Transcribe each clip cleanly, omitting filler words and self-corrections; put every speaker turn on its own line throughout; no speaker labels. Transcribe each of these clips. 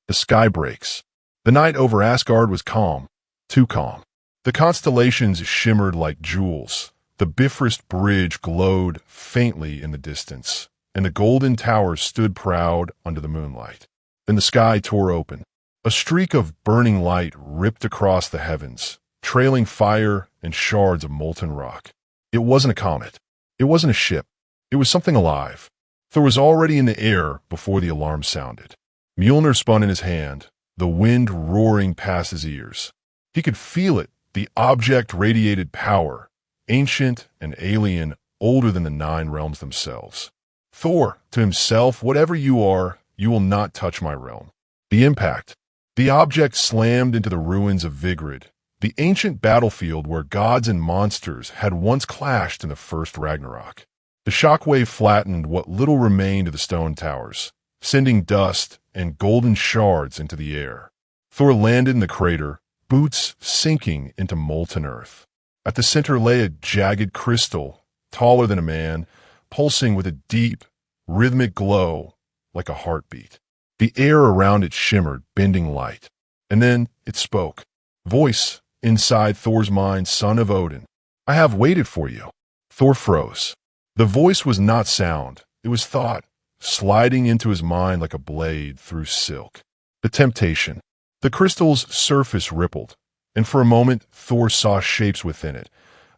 The sky breaks. The night over Asgard was calm, too calm. The constellations shimmered like jewels. The Bifrost Bridge glowed faintly in the distance, and the golden towers stood proud under the moonlight. Then the sky tore open. A streak of burning light ripped across the heavens, trailing fire and shards of molten rock. It wasn't a comet. It wasn't a ship. It was something alive. Thor was already in the air before the alarm sounded. Mjolnir spun in his hand, the wind roaring past his ears. He could feel it. The object radiated power, ancient and alien, older than the 9 realms themselves. Thor, to himself, whatever you are, you will not touch my realm. The impact. The object slammed into the ruins of Vigrid, the ancient battlefield where gods and monsters had once clashed in the first Ragnarok. The shockwave flattened what little remained of the stone towers, sending dust and golden shards into the air. Thor landed in the crater, boots sinking into molten earth. At the center lay a jagged crystal, taller than a man, pulsing with a deep, rhythmic glow like a heartbeat. The air around it shimmered, bending light. And then it spoke. Voice inside Thor's mind, son of Odin. I have waited for you. Thor froze. The voice was not sound. It was thought, sliding into his mind like a blade through silk. The temptation. The crystal's surface rippled, and for a moment Thor saw shapes within it,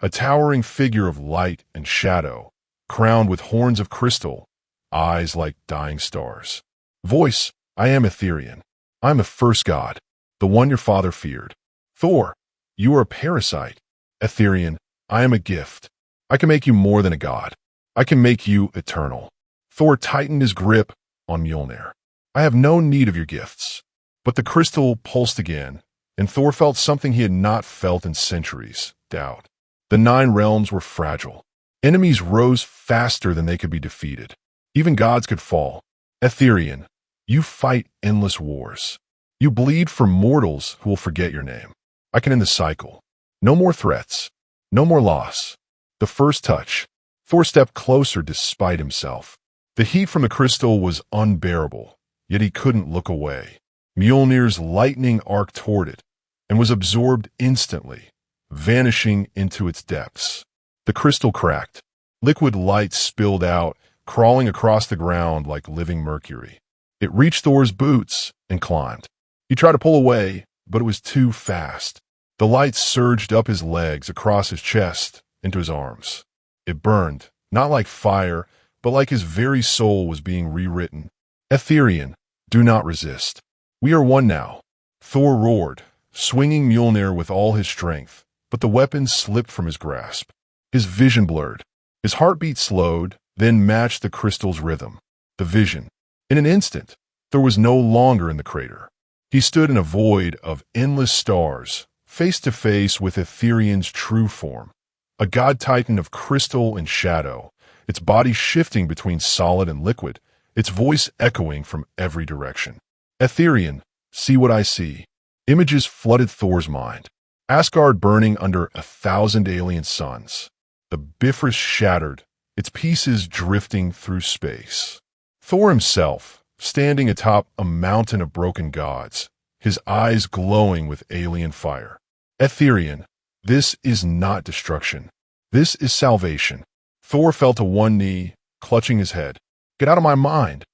a towering figure of light and shadow, crowned with horns of crystal, eyes like dying stars. Voice, I am Etherian. I am the first god, the one your father feared. Thor, you are a parasite. Etherian, I am a gift. I can make you more than a god. I can make you eternal. Thor tightened his grip on Mjolnir. I have no need of your gifts. But the crystal pulsed again, and Thor felt something he had not felt in centuries, doubt. The 9 realms were fragile. Enemies rose faster than they could be defeated. Even gods could fall. Etherian, you fight endless wars. You bleed for mortals who will forget your name. I can end the cycle. No more threats. No more loss. The first touch. Thor stepped closer despite himself. The heat from the crystal was unbearable, yet he couldn't look away. Mjolnir's lightning arced toward it and was absorbed instantly, vanishing into its depths. The crystal cracked. Liquid light spilled out, crawling across the ground like living mercury. It reached Thor's boots and climbed. He tried to pull away, but it was too fast. The light surged up his legs, across his chest, into his arms. It burned, not like fire, but like his very soul was being rewritten. Etherian, do not resist. We are one now. Thor roared, swinging Mjolnir with all his strength, but the weapon slipped from his grasp. His vision blurred. His heartbeat slowed, then matched the crystal's rhythm. The vision. In an instant, Thor was no longer in the crater. He stood in a void of endless stars, face to face with Etherian's true form. A god titan of crystal and shadow, its body shifting between solid and liquid, its voice echoing from every direction. Etherian, see what I see. Images flooded Thor's mind. Asgard burning under 1,000 alien suns. The Bifrost shattered, its pieces drifting through space. Thor himself, standing atop a mountain of broken gods, his eyes glowing with alien fire. Etherian, this is not destruction. This is salvation. Thor fell to one knee, clutching his head. Get out of my mind.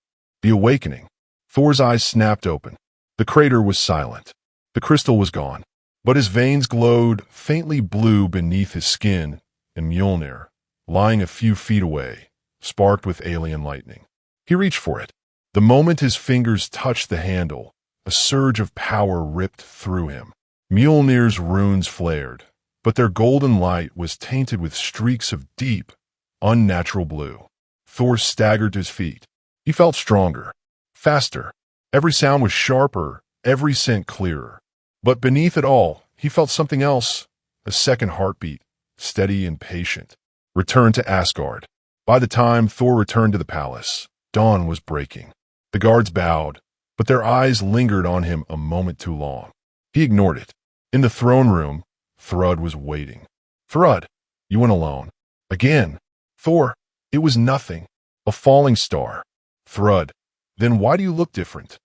The awakening. Thor's eyes snapped open. The crater was silent. The crystal was gone. But his veins glowed faintly blue beneath his skin, and Mjolnir, lying a few feet away, sparked with alien lightning. He reached for it. The moment his fingers touched the handle, a surge of power ripped through him. Mjolnir's runes flared, but their golden light was tainted with streaks of deep, unnatural blue. Thor staggered to his feet. He felt stronger, faster. Every sound was sharper, every scent clearer. But beneath it all, he felt something else, a second heartbeat, steady and patient. Return to Asgard. By the time Thor returned to the palace, dawn was breaking. The guards bowed, but their eyes lingered on him a moment too long. He ignored it. In the throne room, Thrud was waiting. Thrud, you went alone. Again. Thor, it was nothing. A falling star. Thrud, then why do you look different?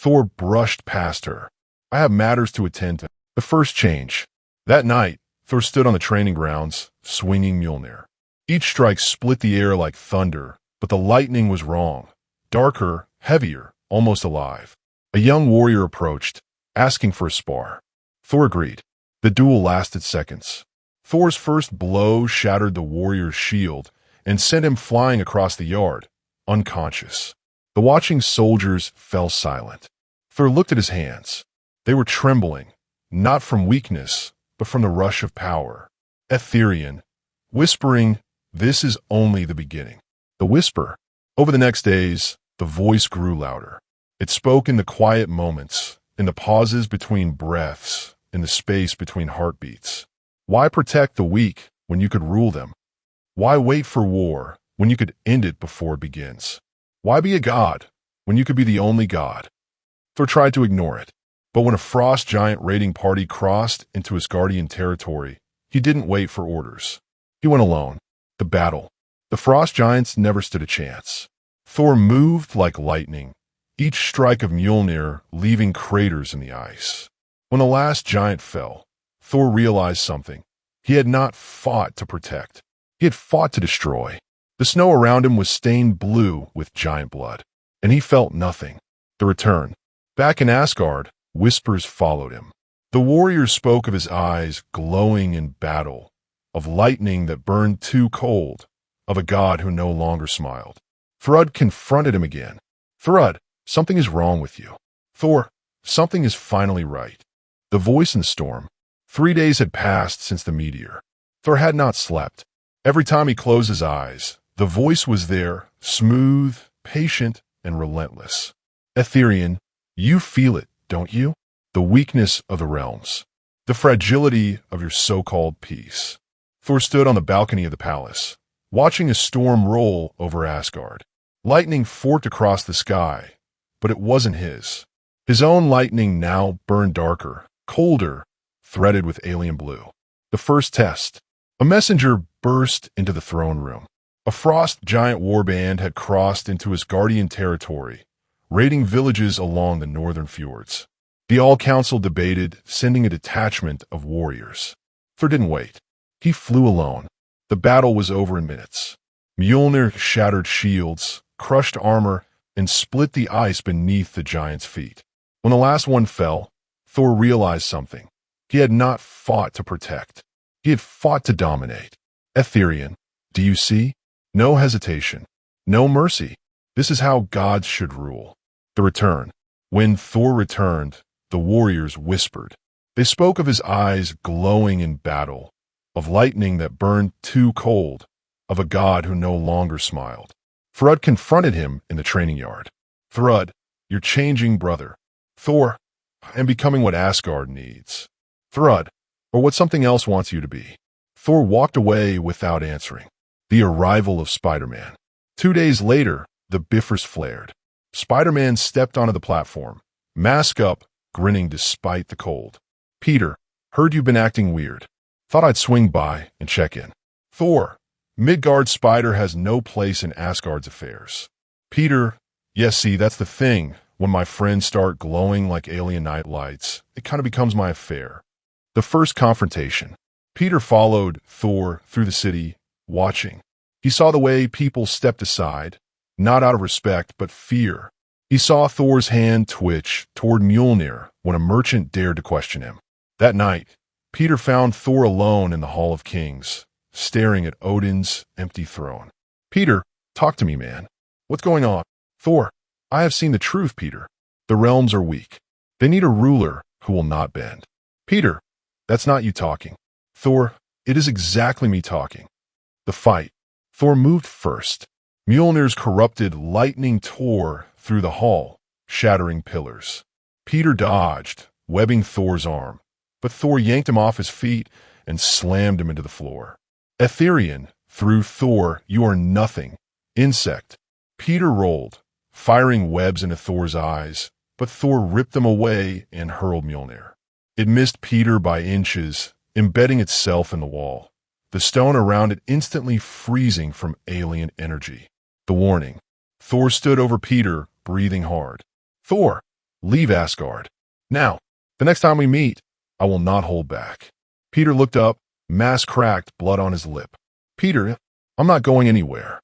Thor brushed past her. I have matters to attend to. The first change. That night, Thor stood on the training grounds, swinging Mjolnir. Each strike split the air like thunder, but the lightning was wrong. Darker, heavier, almost alive. A young warrior approached, asking for a spar. Thor agreed. The duel lasted seconds. Thor's first blow shattered the warrior's shield and sent him flying across the yard, unconscious. The watching soldiers fell silent. Thor looked at his hands. They were trembling, not from weakness, but from the rush of power. Ethereal, whispering, "This is only the beginning." The whisper. Over the next days, the voice grew louder. It spoke in the quiet moments, in the pauses between breaths, in the space between heartbeats. Why protect the weak when you could rule them? Why wait for war when you could end it before it begins? Why be a god when you could be the only god? Thor tried to ignore it, but when a frost giant raiding party crossed into his guardian territory, he didn't wait for orders. He went alone. The battle. The frost giants never stood a chance. Thor moved like lightning, each strike of Mjolnir leaving craters in the ice. When the last giant fell, Thor realized something. He had not fought to protect. He had fought to destroy. The snow around him was stained blue with giant blood, and he felt nothing. The return. Back in Asgard, whispers followed him. The warriors spoke of his eyes glowing in battle, of lightning that burned too cold, of a god who no longer smiled. Thrud confronted him again. Thrud, something is wrong with you. Thor, something is finally right. The voice in the storm. 3 days had passed since the meteor. Thor had not slept. Every time he closed his eyes, the voice was there, smooth, patient, and relentless. Ethereal, you feel it, don't you? The weakness of the realms. The fragility of your so-called peace. Thor stood on the balcony of the palace, watching a storm roll over Asgard. Lightning forked across the sky, but it wasn't his. His own lightning now burned darker, colder, threaded with alien blue. The first test. A messenger burst into the throne room. A frost giant warband had crossed into his guardian territory, raiding villages along the northern fjords. The All-Council debated sending a detachment of warriors. Thor didn't wait. He flew alone. The battle was over in minutes. Mjolnir shattered shields, crushed armor, and split the ice beneath the giant's feet. When the last one fell, Thor realized something. He had not fought to protect. He had fought to dominate. Ethereal, do you see? No hesitation. No mercy. This is how gods should rule. The return. When Thor returned, the warriors whispered. They spoke of his eyes glowing in battle, of lightning that burned too cold, of a god who no longer smiled. Thrud confronted him in the training yard. Thrud, you're changing, brother. Thor, I am becoming what Asgard needs. Thrud, or what something else wants you to be. Thor walked away without answering. The arrival of Spider-Man. 2 days later, the Bifrost flared. Spider-Man stepped onto the platform, mask up, grinning despite the cold. Peter, heard you've been acting weird. Thought I'd swing by and check in. Thor, Midgard Spider has no place in Asgard's affairs. Peter, yes, see, that's the thing. When my friends start glowing like alien night lights, it kind of becomes my affair. The first confrontation. Peter followed Thor through the city, watching. He saw the way people stepped aside, not out of respect, but fear. He saw Thor's hand twitch toward Mjolnir when a merchant dared to question him. That night, Peter found Thor alone in the Hall of Kings, staring at Odin's empty throne. Peter, talk to me, man. What's going on? Thor, I have seen the truth, Peter. The realms are weak. They need a ruler who will not bend. Peter, that's not you talking. Thor, it is exactly me talking. The fight. Thor moved first. Mjolnir's corrupted lightning tore through the hall, shattering pillars. Peter dodged, webbing Thor's arm, but Thor yanked him off his feet and slammed him into the floor. Ethereal, through Thor, you are nothing. Insect. Peter rolled, firing webs into Thor's eyes, but Thor ripped them away and hurled Mjolnir. It missed Peter by inches, embedding itself in the wall, the stone around it instantly freezing from alien energy. The warning. Thor stood over Peter, breathing hard. Thor, leave Asgard. Now, the next time we meet, I will not hold back. Peter looked up, mask cracked, blood on his lip. Peter, I'm not going anywhere.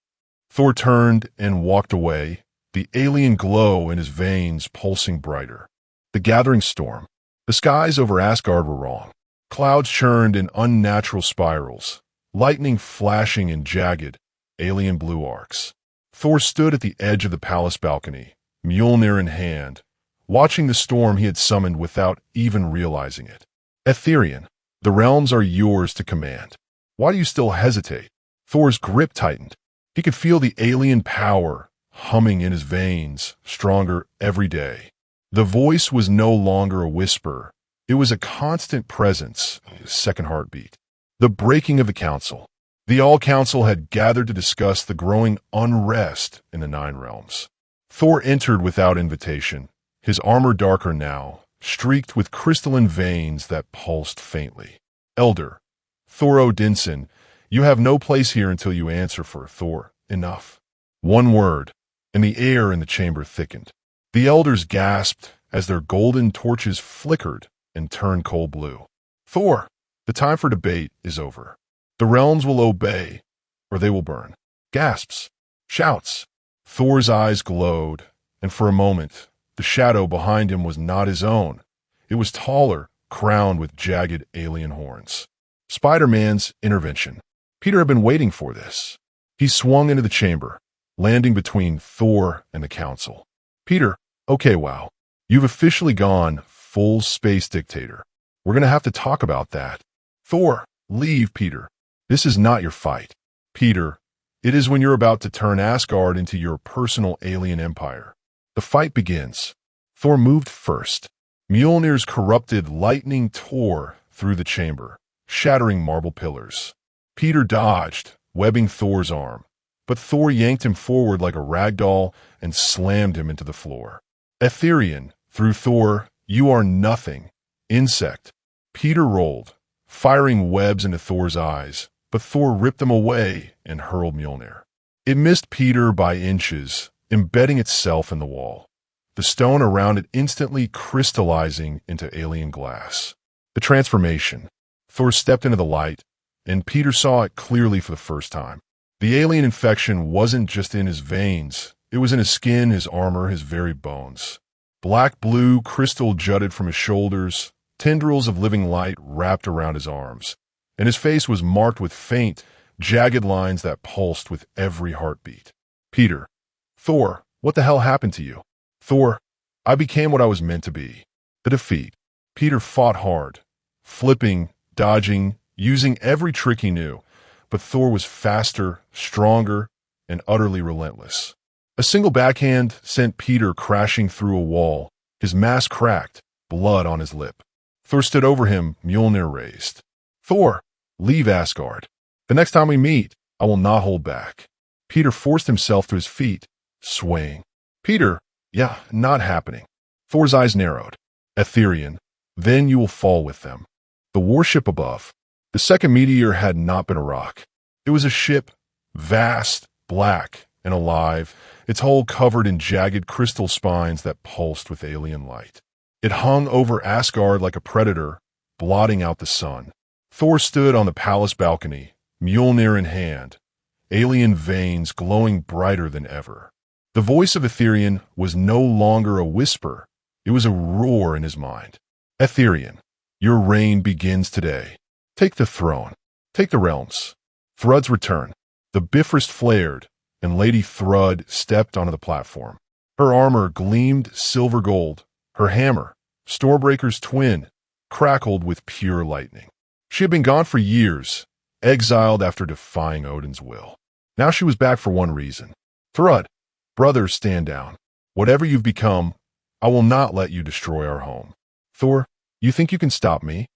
Thor turned and walked away, the alien glow in his veins pulsing brighter. The gathering storm. The skies over Asgard were wrong. Clouds churned in unnatural spirals, lightning flashing in jagged, alien blue arcs. Thor stood at the edge of the palace balcony, Mjolnir in hand, watching the storm he had summoned without even realizing it. Etherian, the realms are yours to command. Why do you still hesitate? Thor's grip tightened. He could feel the alien power humming in his veins, stronger every day. The voice was no longer a whisper. It was a constant presence, his second heartbeat. The breaking of the council. The All-Council had gathered to discuss the growing unrest in the Nine Realms. Thor entered without invitation, his armor darker now, streaked with crystalline veins that pulsed faintly. Elder, Thor Odinson, you have no place here until you answer for Thor. Enough. One word, and the air in the chamber thickened. The elders gasped as their golden torches flickered and turned cold blue. Thor, the time for debate is over. The realms will obey, or they will burn. Gasps. Shouts. Thor's eyes glowed, and for a moment, the shadow behind him was not his own. It was taller, crowned with jagged alien horns. Spider-Man's intervention. Peter had been waiting for this. He swung into the chamber, landing between Thor and the council. Peter, okay, wow. You've officially gone full space dictator. We're going to have to talk about that. Thor, leave, Peter. This is not your fight. Peter, it is when you're about to turn Asgard into your personal alien empire. The fight begins. Thor moved first. Mjolnir's corrupted lightning tore through the chamber, shattering marble pillars. Peter dodged, webbing Thor's arm, but Thor yanked him forward like a rag doll and slammed him into the floor. Etherian, through Thor, you are nothing. Insect. Peter rolled, firing webs into Thor's eyes, but Thor ripped them away and hurled Mjolnir. It missed Peter by inches, embedding itself in the wall, the stone around it instantly crystallizing into alien glass. The transformation. Thor stepped into the light, and Peter saw it clearly for the first time. The alien infection wasn't just in his veins, it was in his skin, his armor, his very bones. Black-blue crystal jutted from his shoulders, tendrils of living light wrapped around his arms, and his face was marked with faint, jagged lines that pulsed with every heartbeat. Peter. Thor, what the hell happened to you? Thor, I became what I was meant to be. The defeat. Peter fought hard, flipping, dodging, using every trick he knew, but Thor was faster, stronger, and utterly relentless. A single backhand sent Peter crashing through a wall, his mask cracked, blood on his lip. Thor stood over him, Mjolnir raised. Thor, leave Asgard. The next time we meet, I will not hold back. Peter forced himself to his feet, swaying. Peter, yeah, not happening. Thor's eyes narrowed. Etherian, then you will fall with them. The warship above. The second meteor had not been a rock. It was a ship, vast, black, and alive, its hull covered in jagged crystal spines that pulsed with alien light. It hung over Asgard like a predator, blotting out the sun. Thor stood on the palace balcony, Mjolnir in hand, alien veins glowing brighter than ever. The voice of Etherian was no longer a whisper, it was a roar in his mind. Etherian, your reign begins today. Take the throne. Take the realms. Thrud's return. The Bifrost flared, and Lady Thrud stepped onto the platform. Her armor gleamed silver gold. Her hammer, Stormbreaker's twin, crackled with pure lightning. She had been gone for years, exiled after defying Odin's will. Now she was back for one reason. Thrud, brother, stand down. Whatever you've become, I will not let you destroy our home. Thor, you think you can stop me?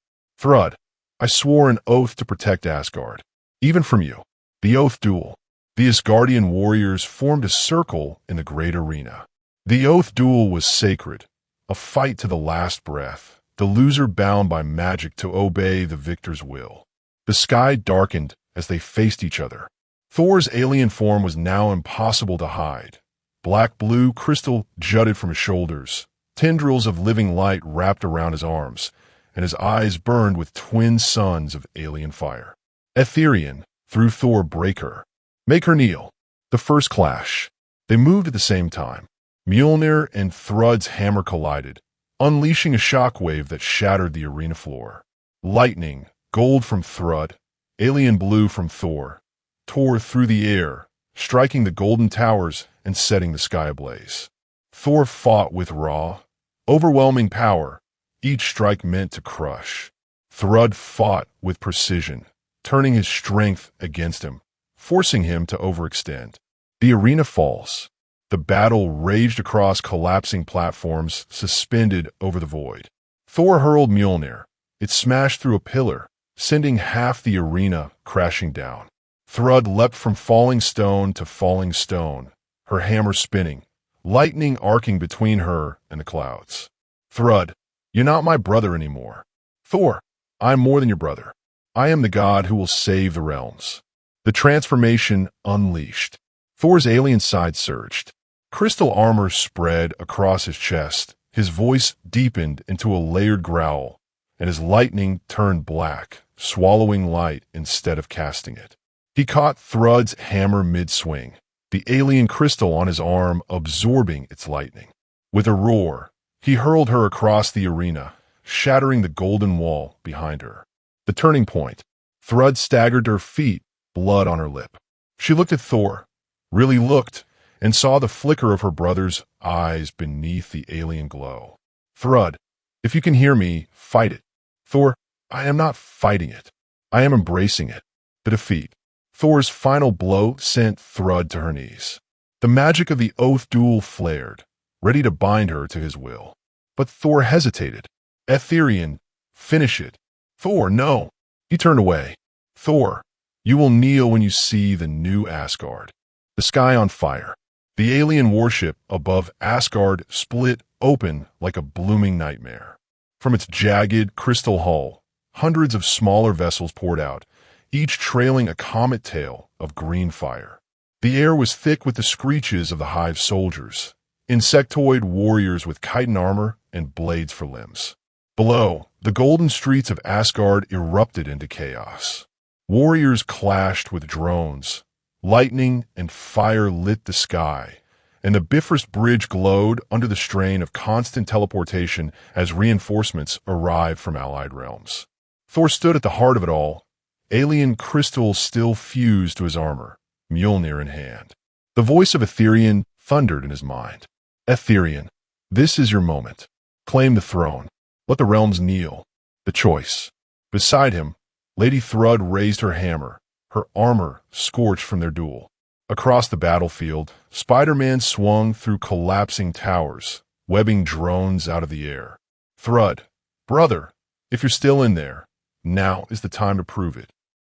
Thrud, I swore an oath to protect Asgard, even from you. The oath duel. The Asgardian warriors formed a circle in the great arena. The oath duel was sacred, a fight to the last breath, the loser bound by magic to obey the victor's will. The sky darkened as they faced each other. Thor's alien form was now impossible to hide. Black-blue crystal jutted from his shoulders, Tendrils of living light wrapped around his arms, and his eyes burned with twin suns of alien fire. Etherian, through Thor, break her. Make her kneel. The first clash. They moved at the same time. Mjolnir and Thrud's hammer collided, unleashing a shockwave that shattered the arena floor. Lightning, gold from Thrud, alien blue from Thor, tore through the air, striking the golden towers and setting the sky ablaze. Thor fought with raw, overwhelming power, each strike meant to crush. Thrud fought with precision, turning his strength against him, forcing him to overextend. The arena falls. The battle raged across collapsing platforms suspended over the void. Thor hurled Mjolnir. It smashed through a pillar, sending half the arena crashing down. Thrud leapt from falling stone to falling stone, her hammer spinning, lightning arcing between her and the clouds. Thrud, you're not my brother anymore. Thor, I am more than your brother. I am the god who will save the realms. The transformation unleashed. Thor's alien side surged. Crystal armor spread across his chest, his voice deepened into a layered growl, and his lightning turned black, swallowing light instead of casting it. He caught Thrud's hammer mid-swing, the alien crystal on his arm absorbing its lightning. With a roar, he hurled her across the arena, shattering the golden wall behind her. The turning point. Thrud staggered to her feet, blood on her lip. She looked at Thor, really looked, and saw the flicker of her brother's eyes beneath the alien glow. Thrud, if you can hear me, fight it. Thor, I am not fighting it. I am embracing it. The defeat. Thor's final blow sent Thrud to her knees. The magic of the oath duel flared, ready to bind her to his will. But Thor hesitated. Etherian, finish it. Thor, no. He turned away. Thor, you will kneel when you see the new Asgard. The sky on fire. The alien warship above Asgard split open like a blooming nightmare. From its jagged crystal hull, hundreds of smaller vessels poured out, each trailing a comet tail of green fire. The air was thick with the screeches of the hive soldiers, insectoid warriors with chitin armor and blades for limbs. Below, the golden streets of Asgard erupted into chaos. Warriors clashed with drones. Lightning and fire lit the sky, and the Bifrost Bridge glowed under the strain of constant teleportation as reinforcements arrived from allied realms. Thor stood at the heart of it all, alien crystals still fused to his armor, Mjolnir in hand. The voice of Etherian thundered in his mind. Etherian, this is your moment. Claim the throne. Let the realms kneel. The choice. Beside him, Lady Thrud raised her hammer, her armor scorched from their duel. Across the battlefield, Spider-Man swung through collapsing towers, webbing drones out of the air. Thrud, brother, if you're still in there, now is the time to prove it.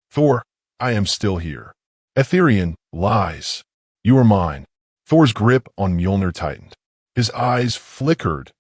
Thor, I am still here. Etherian, lies. You are mine. Thor's grip on Mjolnir tightened. His eyes flickered,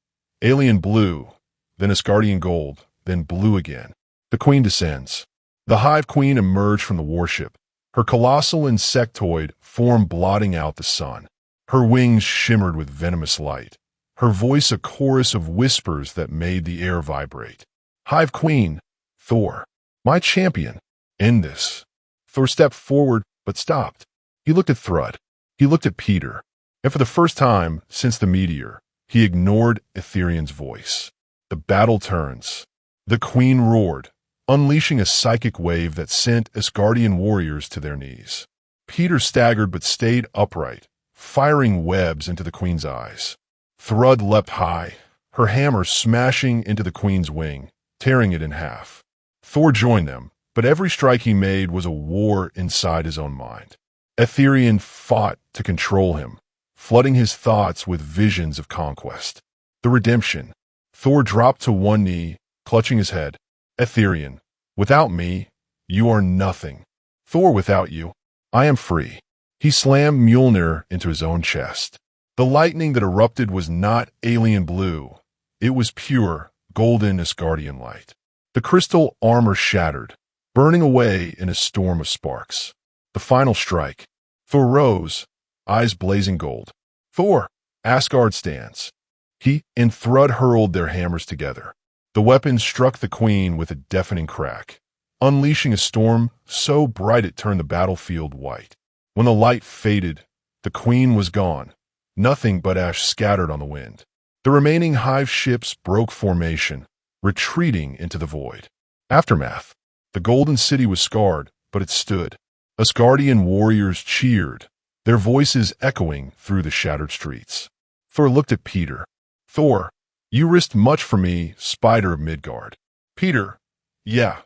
alien blue, then Asgardian gold, then blue again. The queen descends. The Hive Queen emerged from the warship, her colossal insectoid form blotting out the sun. Her wings shimmered with venomous light, her voice a chorus of whispers that made the air vibrate. Hive Queen, Thor, my champion, end this. Thor stepped forward, but stopped. He looked at Thrud. He looked at Peter. And for the first time since the meteor, he ignored Etherian's voice. The battle turns. The queen roared, unleashing a psychic wave that sent Asgardian warriors to their knees. Peter staggered but stayed upright, firing webs into the queen's eyes. Thrud leapt high, her hammer smashing into the queen's wing, tearing it in half. Thor joined them, but every strike he made was a war inside his own mind. Etherian fought to control him, flooding his thoughts with visions of conquest. The redemption. Thor dropped to one knee, clutching his head. Etherian, without me, you are nothing. Thor, without you, I am free. He slammed Mjolnir into his own chest. The lightning that erupted was not alien blue. It was pure, golden Asgardian light. The crystal armor shattered, burning away in a storm of sparks. The final strike. Thor rose, eyes blazing gold. Thor, Asgard stands. He and Thrud hurled their hammers together. The weapons struck the queen with a deafening crack, unleashing a storm so bright it turned the battlefield white. When the light faded, the queen was gone, nothing but ash scattered on the wind. The remaining hive ships broke formation, retreating into the void. Aftermath. The Golden City was scarred, but it stood. Asgardian warriors cheered, their voices echoing through the shattered streets. Thor looked at Peter. Thor, you risked much for me, Spider of Midgard. Peter, yeah,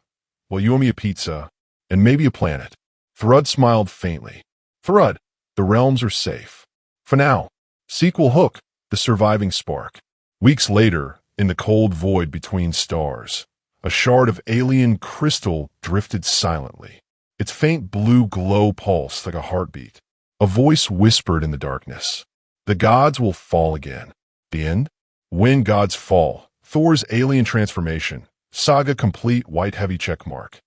well, you owe me a pizza, and maybe a planet. Thrud smiled faintly. Thrud, the realms are safe. For now. Sequel Hook, the surviving spark. Weeks later, in the cold void between stars, a shard of alien crystal drifted silently. Its faint blue glow pulsed like a heartbeat. A voice whispered in the darkness. The gods will fall again. The end? When gods fall. Thor's alien transformation. Saga complete, white heavy checkmark.